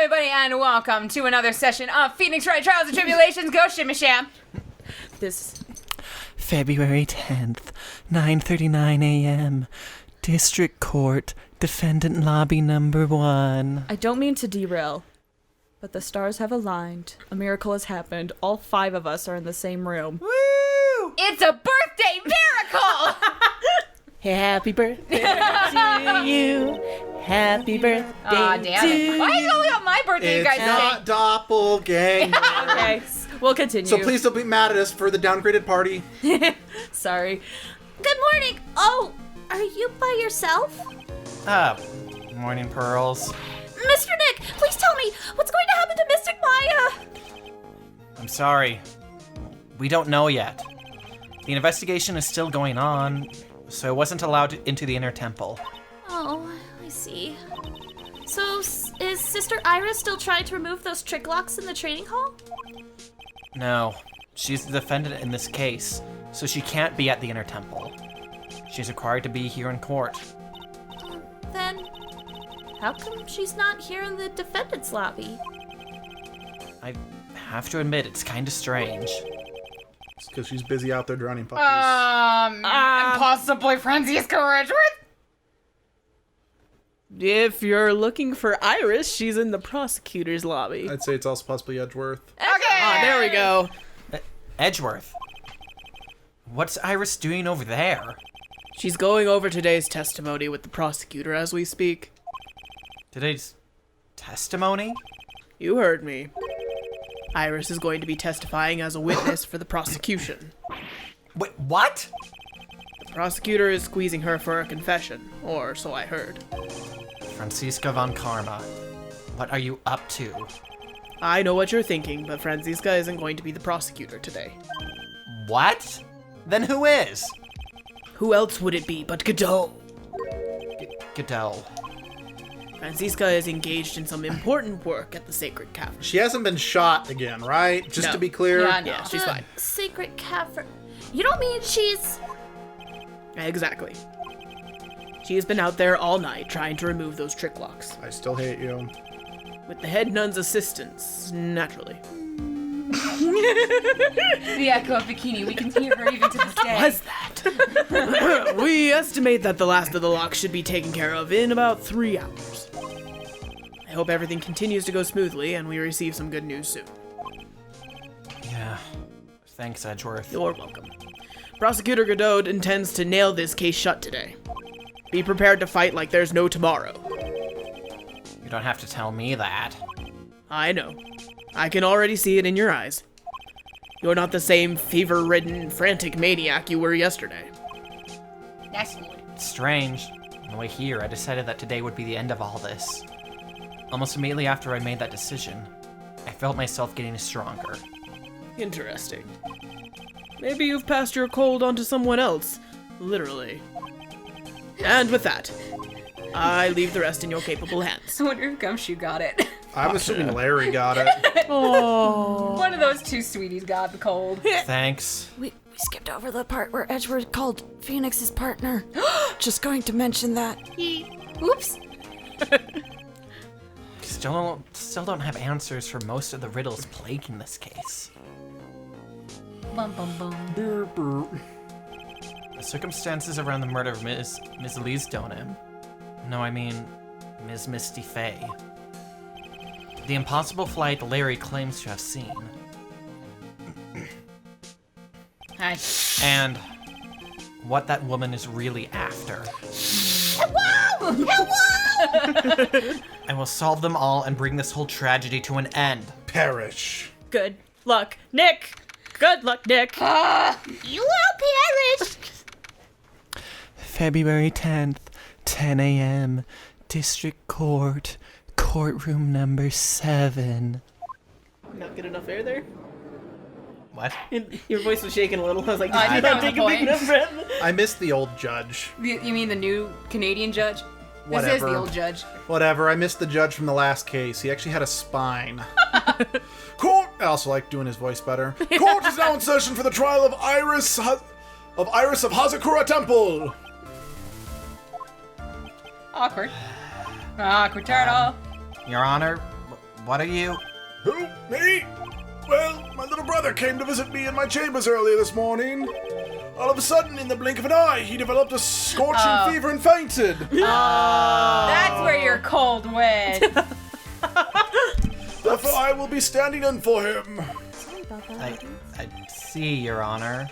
everybody, and welcome to another session of Phoenix Wright Trials and Tribulations. Go Shimmy Sham. This February 10th, 9:39 a.m. District Court, Defendant Lobby Number 1. I don't mean to derail, but the stars have aligned. A miracle has happened. All 5 of us are in the same room. Woo! It's a birthday miracle! Happy birthday to you. Happy birthday Aw, damn it. Why is it only on my birthday, you guys It's not doppelganger. Okay, we'll continue. So please don't be mad at us for the downgraded party. Sorry. Good morning. Oh, are you by yourself? Morning, Pearls. Mr. Nick, please tell me, what's going to happen to Mystic Maya? I'm sorry. We don't know yet. The investigation is still going on, so I wasn't allowed into the inner temple. Oh, I see. So, is Sister Iris still trying to remove those trick locks in the training hall? No, she's the defendant in this case, so she can't be at the inner temple. She's required to be here in court. Then, how come she's not here in the defendant's lobby? I have to admit, it's kind of strange. It's because she's busy out there drowning puppies. Possibly Francisco Edgeworth? If you're looking for Iris, she's in the prosecutor's lobby. I'd say it's also possibly Edgeworth. Okay. There we go. Edgeworth. What's Iris doing over there? She's going over today's testimony with the prosecutor as we speak. Today's testimony? You heard me. Iris is going to be testifying as a witness for the prosecution. Wait, what? The prosecutor is squeezing her for a confession, or so I heard. Francisca von Karma, what are you up to? I know what you're thinking, but Francisca isn't going to be the prosecutor today. What? Then who is? Who else would it be but Godot? Godot. Francisca is engaged in some important work at the Sacred Cavern. She hasn't been shot again, right? Just No. to be clear. Yeah, no. Yeah, she's fine. Sacred Cavern. You don't mean she's... Exactly. She has been out there all night trying to remove those trick locks. I still hate you. With the head nun's assistance, naturally. The echo of Bikini. We can hear her even to this day. What's that? We estimate that the last of the locks should be taken care of in about 3 hours. I hope everything continues to go smoothly and we receive some good news soon. Yeah. Thanks, Edgeworth. You're welcome. Prosecutor Godot intends to nail this case shut today. Be prepared to fight like there's no tomorrow. You don't have to tell me that. I know. I can already see it in your eyes. You're not the same fever-ridden, frantic maniac you were yesterday. That's good. It's strange. On the way here, I decided that today would be the end of all this. Almost immediately after I made that decision, I felt myself getting stronger. Interesting. Maybe you've passed your cold on to someone else. Literally. And with that, I leave the rest in your capable hands. I wonder if Gumshoe got it. I'm assuming Larry got it. Oh. One of those two sweeties got the cold. Thanks. We skipped over the part where Edgeworth called Phoenix his partner. Just going to mention that. Oops. Still don't have answers for most of the riddles plaguing this case. Bum bum bum. The circumstances around the murder of Ms. Lise Donham. No, I mean, Ms. Misty Fay. The impossible flight Larry claims to have seen. Hi. And what that woman is really after. Hello! Hello! I will solve them all and bring this whole tragedy to an end. Perish. Good luck, Nick! Good luck, Nick! You will perish! February 10th, 10 a.m. District Court, courtroom number 7. Not get enough air there? What? Your voice was shaking a little. I was like, I did you know not the take a big point. enough breath? I missed the old judge. You mean the new Canadian judge? This is Whatever. the old judge. Whatever, I missed the judge from the last case. He actually had a spine. Court! I also like doing his voice better. Court is now in session for the trial of Iris of Hazakura Temple. Awkward. Awkward turtle. Your Honor, what are you? Who? Me? Well, my little brother came to visit me in my chambers earlier this morning. All of a sudden, in the blink of an eye, he developed a scorching fever and fainted. That's where your cold went. Therefore, I will be standing in for him. Sorry about that. I see, Your Honor.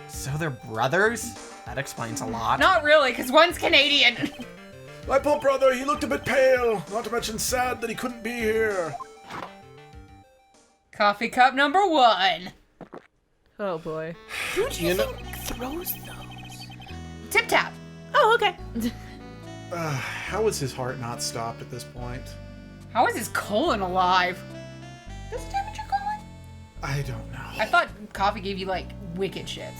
So they're brothers? That explains a lot. Not really, because one's Canadian. My poor brother, he looked a bit pale, not to mention sad that he couldn't be here. Coffee cup number 1. Oh boy. You know, Throws those. Tip tap. Oh, okay. how is his heart not stopped at this point? How is his colon alive? Does it damage your colon? I don't know. I thought coffee gave you, like, wicked shits.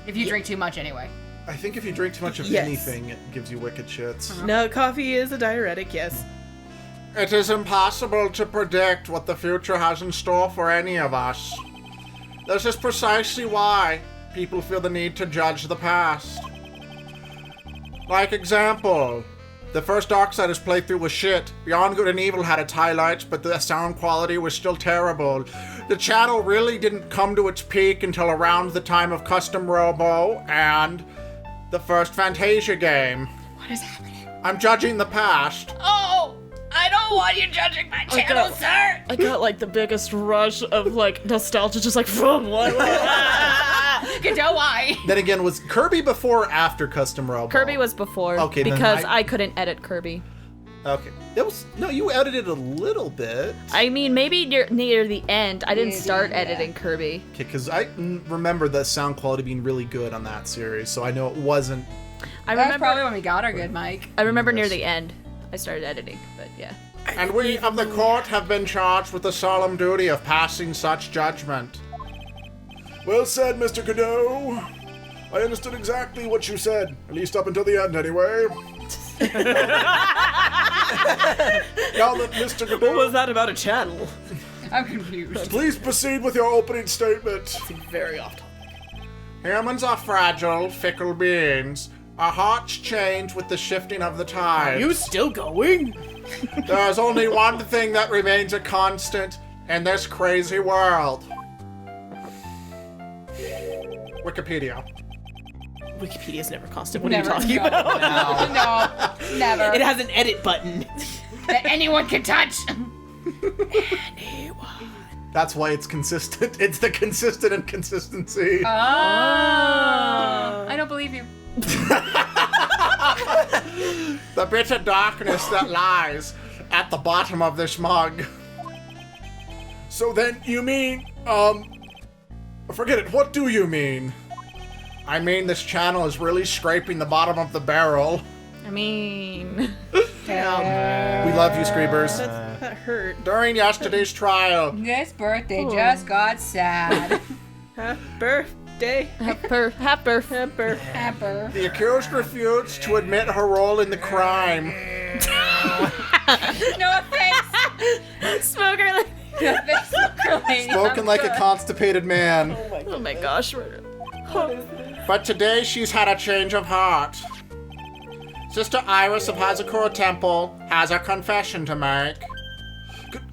If you drink too much anyway. I think if you drink too much of Yes. anything, it gives you wicked shits. No, coffee is a diuretic, yes. It is impossible to predict what the future has in store for any of us. This is precisely why people feel the need to judge the past. Like example, the first Darksiders playthrough was shit. Beyond Good and Evil had its highlights, but the sound quality was still terrible. The channel really didn't come to its peak until around the time of Custom Robo and the first Fantasia game. What is happening? I'm judging the past. Oh! I don't want you judging my channel, sir! I got like the biggest rush of like nostalgia, just like from what? You know why? Then again, was Kirby before or after Custom Robo? Kirby was before. Okay, then because I- I couldn't edit Kirby. Okay. That was no, you edited a little bit. I mean, maybe near the end. I didn't Near the start end, yeah. editing Kirby. Okay, because I remember the sound quality being really good on that series, so I know it wasn't. I That's remember. probably when we got our good mic. I remember near the end. I started editing, but yeah. And we of the court have been charged with the solemn duty of passing such judgment. Well said, Mr. Cadeau. I understood exactly what you said, at least up until the end, anyway. Now that Mr. Cadeau, What was that about a channel? I'm confused. please proceed with your opening statement. Very off topic. Humans are fragile, fickle beings. Our hearts change with the shifting of the tides. You still going? There's only one thing that remains a constant in this crazy world. Wikipedia. Wikipedia's never constant. What Never. are you talking about? No, never. It has an edit button. That anyone can touch. That's why it's consistent. It's the consistent inconsistency. I don't believe you. The bitter darkness that lies at the bottom of this mug. So then you mean, forget it. What do you mean? I mean this channel is really scraping the bottom of the barrel. I mean, We love you, Screebers. That hurt. During yesterday's trial, This birthday just got sad. Birthday. Happer. Pepper. the accused refused to admit her role in the crime. No offense. Smoker. No offense, Lady. Spoken like a constipated man. Oh my gosh. But today she's had a change of heart. Sister Iris of Hazakura Temple has a confession to make.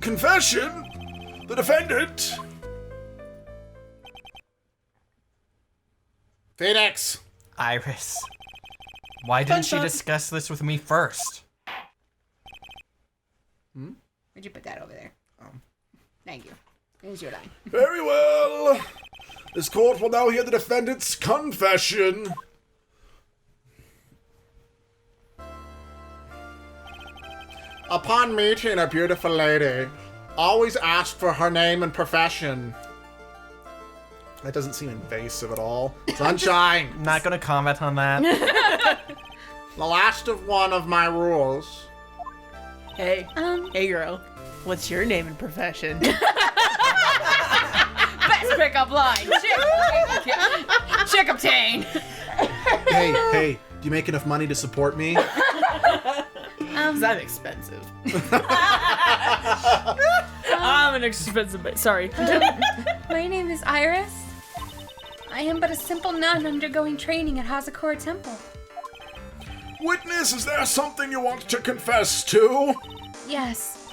Confession? The defendant? Phoenix! Iris. Why didn't she discuss this with me first? Would you put that over there? Thank you. Here's your line. Very well. This court will now hear the defendant's confession. Upon meeting a beautiful lady, always ask for her name and profession. That doesn't seem invasive at all. Sunshine! I'm not gonna comment on that. The last of one of my rules. Hey. Hey, girl. What's your name and profession? Best pickup line. Chick obtain. Hey, do you make enough money to support me? Because I'm expensive. I'm an expensive bitch. Sorry. My name is Iris. I am but a simple nun undergoing training at Hazakura Temple. Witness, is there something you want to confess to? Yes.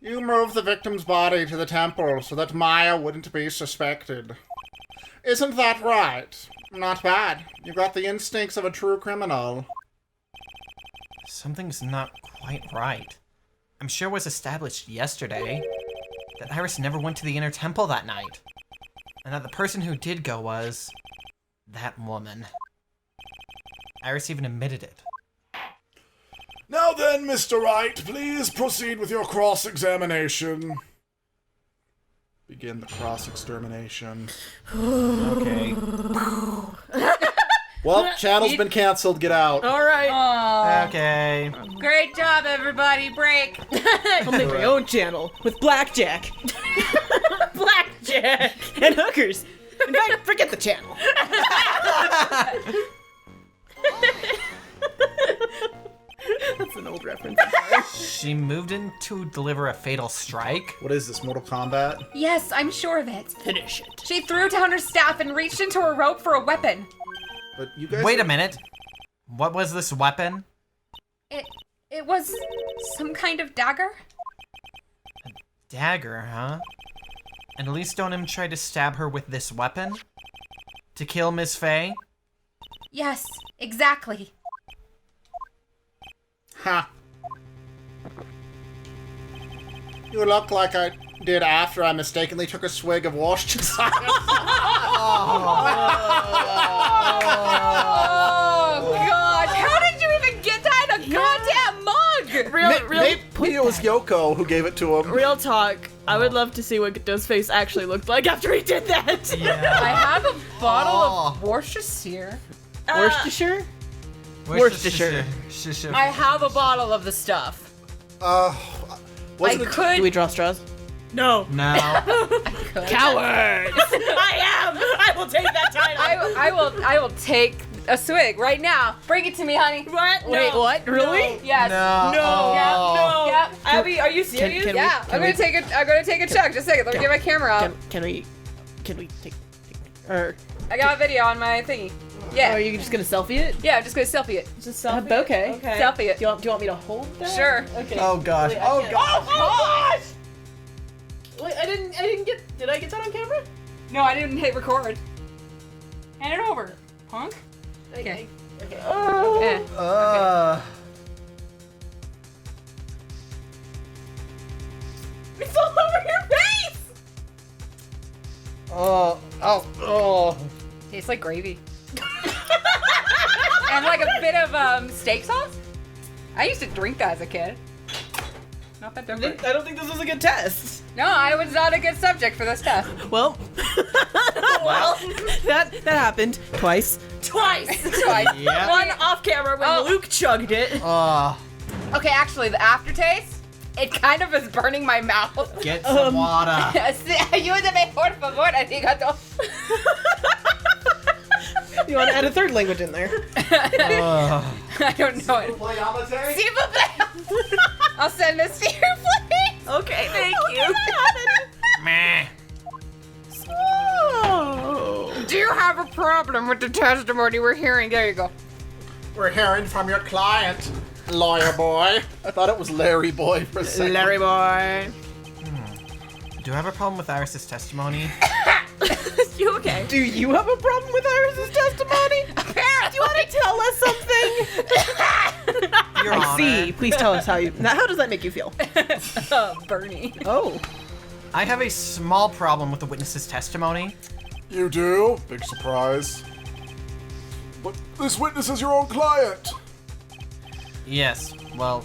You moved the victim's body to the temple so that Maya wouldn't be suspected. Isn't that right? Not bad. You got the instincts of a true criminal. Something's not quite right. I'm sure it was established yesterday that Iris never went to the inner temple that night. And that the person who did go was... that woman. Iris even admitted it. Now then, Mr. Wright, please proceed with your cross-examination. Begin the cross-extermination. Okay. Well, channel's been canceled. Get out. All right. Aw. Okay. Great job, everybody. Break. I'll make my own channel with blackjack. Blackjack and hookers. In fact, forget the channel. That's an old reference. She moved in to deliver a fatal strike? What is this, Mortal Kombat? Yes, I'm sure of it. Finish it. She threw down her staff and reached into her rope for a weapon. But you guys... Wait a minute. What was this weapon? It was some kind of dagger? Dagger, huh? And at least don't him try to stab her with this weapon? To kill Miss Faye? Yes, exactly. Ha. You look like I did after I mistakenly took a swig of Worcestershire. Oh, God. How did you even get that in a goddamn mug? Maybe it was Yoko who gave it to him. Real talk. I would love to see what Godot's face actually looked like after he did that. I have a bottle of Worcestershire. Worcestershire? Worcestershire. I have a bottle of the stuff. I Do we draw straws? No. No. Coward! I will take that title. I will take a swig right now. Bring it to me, honey. What? Wait, what? Really? Yes. No. No. Yep. Abby, are you serious? I'm gonna take a chug. Just a second. Let me get my camera out. Can we take or I got a video on my thingy. are Yeah. you just gonna selfie it? Yeah, I'm just gonna selfie it. Just selfie it? Okay. Selfie it. Do you want me to hold that? Sure. Okay. Oh gosh. Wait, I Oh can't- gosh. Oh gosh! Wait, I didn't get. Did I get that on camera? No, I didn't hit record. Hand it over, punk. Okay. Okay. Yeah. It's all over your face. Oh. Tastes like gravy. And like a bit of steak sauce. I used to drink that as a kid. Not that different. I don't think this was a good test. No, I was not a good subject for this test. Well, that happened twice. Twice. Yeah. One off camera when Luke chugged it. Okay, actually, the aftertaste, it kind of is burning my mouth. Get some water. Ayúdame, por favor, arigato. You want to add a third language in there? I don't know it. S'il vous plaît. I'll send this to you, please. Okay, thank you. Meh. Do you have a problem with the testimony we're hearing? There you go. We're hearing from your client, lawyer boy. I thought it was Larry boy for a second. Larry boy. Do I have a problem with Iris's testimony? You okay? Do you have a problem with Iris's testimony? Apparently. Do you want to tell us something? Your I Honor. see. Please tell us how you. Now, how does that make you feel? Bernie. Oh. I have a small problem with the witness's testimony. You do? Big surprise. But this witness is your own client. Yes, well,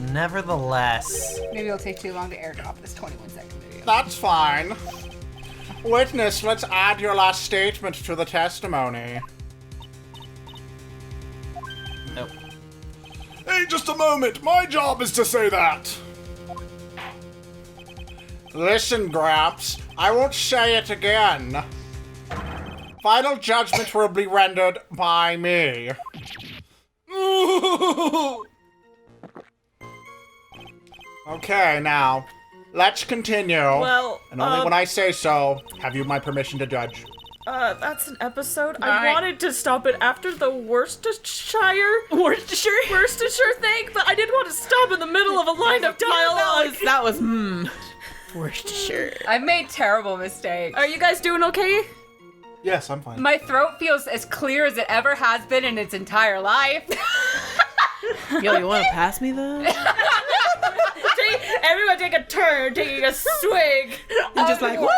nevertheless. Maybe it'll take too long to airdrop this 21-second video. That's fine. Witness, let's add your last statement to the testimony. Nope. Hey, just a moment. My job is to say that. Listen, Gramps. I won't say it again. Final judgment will be rendered by me. Okay, now, let's continue. Well, and only when I say so, have you my permission to judge. that's an episode. I Alright. wanted to stop it after the Worcestershire thing, but I didn't want to stop in the middle of a line of dialogue. That was Worcestershire. I've made terrible mistakes. Are you guys doing okay? Yes, I'm fine. My throat feels as clear as it ever has been in its entire life. Yo, you want to pass me that? Everyone take a turn, taking a swig. And just like, woo!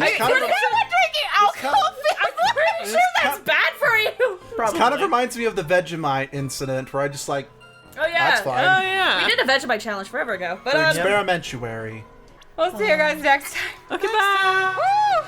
It's kind of, drinking alcohol. I'm pretty sure that's bad for you. kind of reminds me of the Vegemite incident where I just like, Oh yeah. that's fine. Oh, yeah. We did a Vegemite challenge forever ago, but The experimentuary. We'll see you guys next time. Okay, bye. Woo!